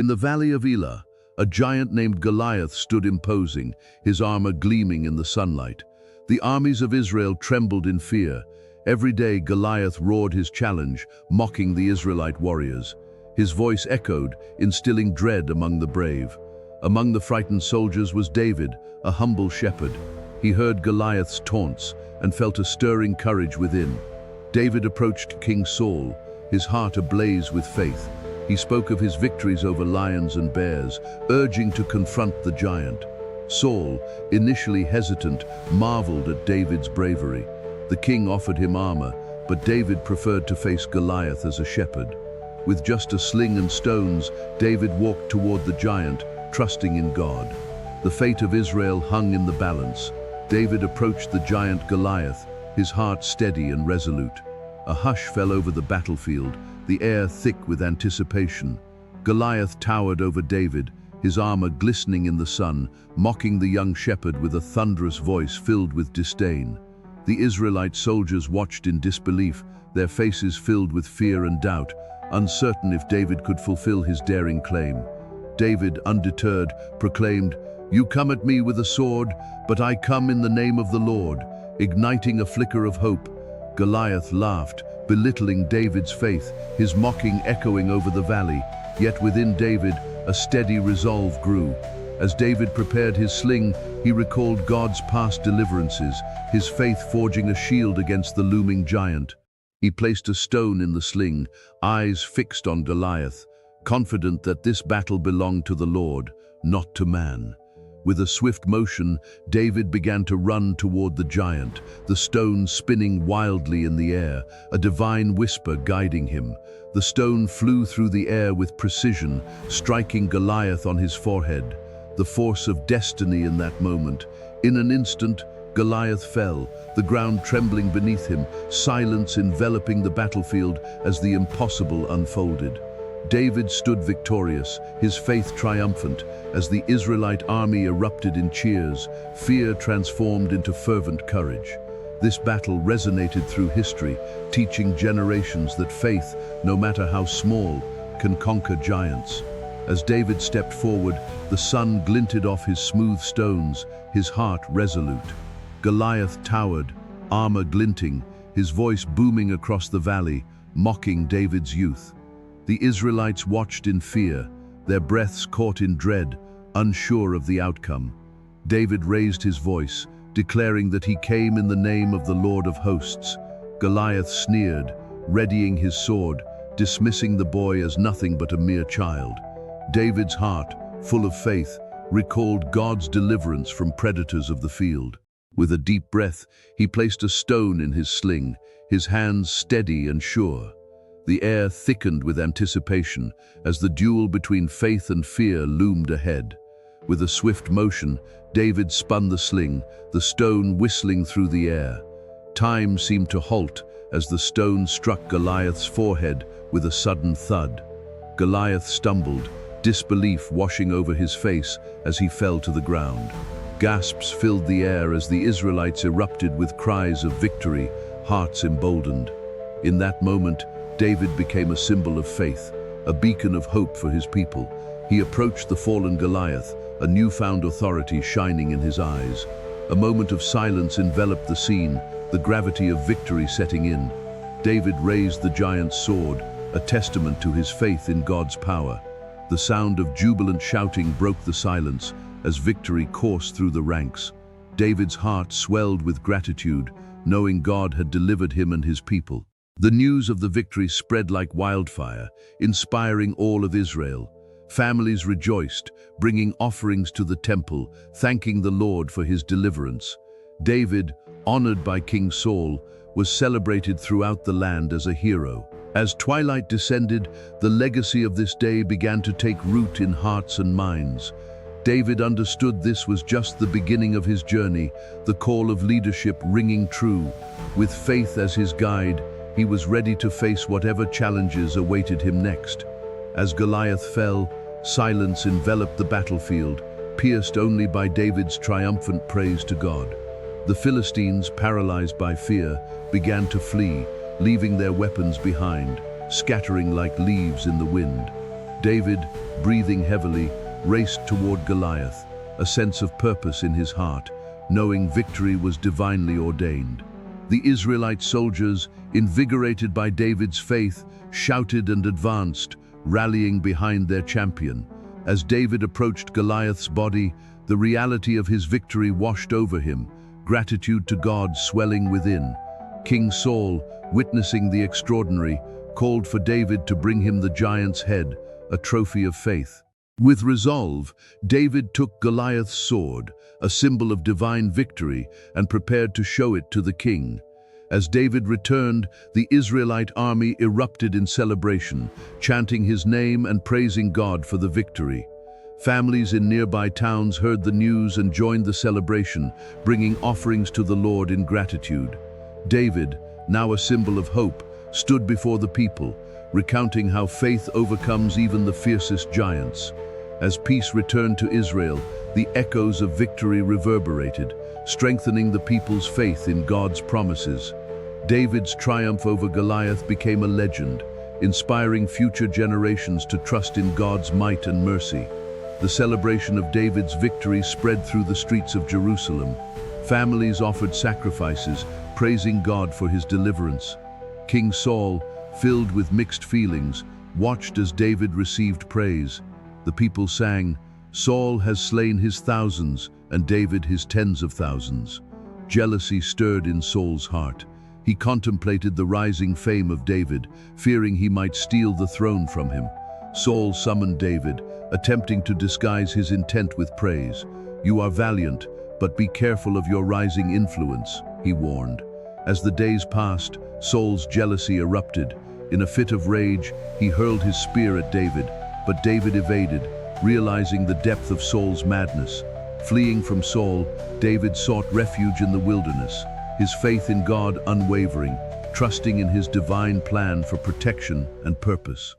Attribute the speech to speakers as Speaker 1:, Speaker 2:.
Speaker 1: In the valley of Elah, a giant named Goliath stood imposing, his armor gleaming in the sunlight. The armies of Israel trembled in fear. Every day Goliath roared his challenge, mocking the Israelite warriors. His voice echoed, instilling dread among the brave. Among the frightened soldiers was David, a humble shepherd. He heard Goliath's taunts and felt a stirring courage within. David approached King Saul, his heart ablaze with faith. He spoke of his victories over lions and bears, urging to confront the giant. Saul, initially hesitant, marveled at David's bravery. The king offered him armor, but David preferred to face Goliath as a shepherd. With just a sling and stones, David walked toward the giant, trusting in God. The fate of Israel hung in the balance. David approached the giant Goliath, his heart steady and resolute. A hush fell over the battlefield, the air thick with anticipation. Goliath towered over David, his armor glistening in the sun, mocking the young shepherd with a thunderous voice filled with disdain. The Israelite soldiers watched in disbelief, their faces filled with fear and doubt, uncertain if David could fulfill his daring claim. David, undeterred, proclaimed, "You come at me with a sword, but I come in the name of the Lord," igniting a flicker of hope. Goliath laughed, belittling David's faith, his mocking echoing over the valley. Yet within David, a steady resolve grew. As David prepared his sling, he recalled God's past deliverances, his faith forging a shield against the looming giant. He placed a stone in the sling, eyes fixed on Goliath, confident that this battle belonged to the Lord, not to man. With a swift motion, David began to run toward the giant, the stone spinning wildly in the air, a divine whisper guiding him. The stone flew through the air with precision, striking Goliath on his forehead. The force of destiny in that moment. In an instant, Goliath fell, the ground trembling beneath him, silence enveloping the battlefield as the impossible unfolded. David stood victorious, his faith triumphant, as the Israelite army erupted in cheers, fear transformed into fervent courage. This battle resonated through history, teaching generations that faith, no matter how small, can conquer giants. As David stepped forward, the sun glinted off his smooth stones, his heart resolute. Goliath towered, armor glinting, his voice booming across the valley, mocking David's youth. The Israelites watched in fear, their breaths caught in dread, unsure of the outcome. David raised his voice, declaring that he came in the name of the Lord of hosts. Goliath sneered, readying his sword, dismissing the boy as nothing but a mere child. David's heart, full of faith, recalled God's deliverance from predators of the field. With a deep breath, he placed a stone in his sling, his hands steady and sure. The air thickened with anticipation as the duel between faith and fear loomed ahead. With a swift motion, David spun the sling, the stone whistling through the air. Time seemed to halt as the stone struck Goliath's forehead with a sudden thud. Goliath stumbled, disbelief washing over his face as he fell to the ground. Gasps filled the air as the Israelites erupted with cries of victory, hearts emboldened. In that moment, David became a symbol of faith, a beacon of hope for his people. He approached the fallen Goliath, a newfound authority shining in his eyes. A moment of silence enveloped the scene, the gravity of victory setting in. David raised the giant's sword, a testament to his faith in God's power. The sound of jubilant shouting broke the silence as victory coursed through the ranks. David's heart swelled with gratitude, knowing God had delivered him and his people. The news of the victory spread like wildfire, inspiring all of Israel. Families rejoiced, bringing offerings to the temple, thanking the Lord for his deliverance. David, honored by King Saul, was celebrated throughout the land as a hero. As twilight descended, the legacy of this day began to take root in hearts and minds. David understood this was just the beginning of his journey, the call of leadership ringing true. With faith as his guide, he was ready to face whatever challenges awaited him next. As Goliath fell, silence enveloped the battlefield, pierced only by David's triumphant praise to God. The Philistines, paralyzed by fear, began to flee, leaving their weapons behind, scattering like leaves in the wind. David, breathing heavily, raced toward Goliath, a sense of purpose in his heart, knowing victory was divinely ordained. The Israelite soldiers, invigorated by David's faith, shouted and advanced, rallying behind their champion. As David approached Goliath's body, the reality of his victory washed over him, gratitude to God swelling within. King Saul, witnessing the extraordinary, called for David to bring him the giant's head, a trophy of faith. With resolve, David took Goliath's sword, a symbol of divine victory, and prepared to show it to the king. As David returned, the Israelite army erupted in celebration, chanting his name and praising God for the victory. Families in nearby towns heard the news and joined the celebration, bringing offerings to the Lord in gratitude. David, now a symbol of hope, stood before the people, recounting how faith overcomes even the fiercest giants. As peace returned to Israel, the echoes of victory reverberated, strengthening the people's faith in God's promises. David's triumph over Goliath became a legend, inspiring future generations to trust in God's might and mercy. The celebration of David's victory spread through the streets of Jerusalem. Families offered sacrifices, praising God for his deliverance. King Saul, filled with mixed feelings, watched as David received praise. The people sang, "Saul has slain his thousands, and David his tens of thousands." Jealousy stirred in Saul's heart. He contemplated the rising fame of David, fearing he might steal the throne from him. Saul summoned David, attempting to disguise his intent with praise. "You are valiant, but be careful of your rising influence," he warned. As the days passed, Saul's jealousy erupted. In a fit of rage, he hurled his spear at David, but David evaded, realizing the depth of Saul's madness. Fleeing from Saul, David sought refuge in the wilderness, his faith in God unwavering, trusting in his divine plan for protection and purpose.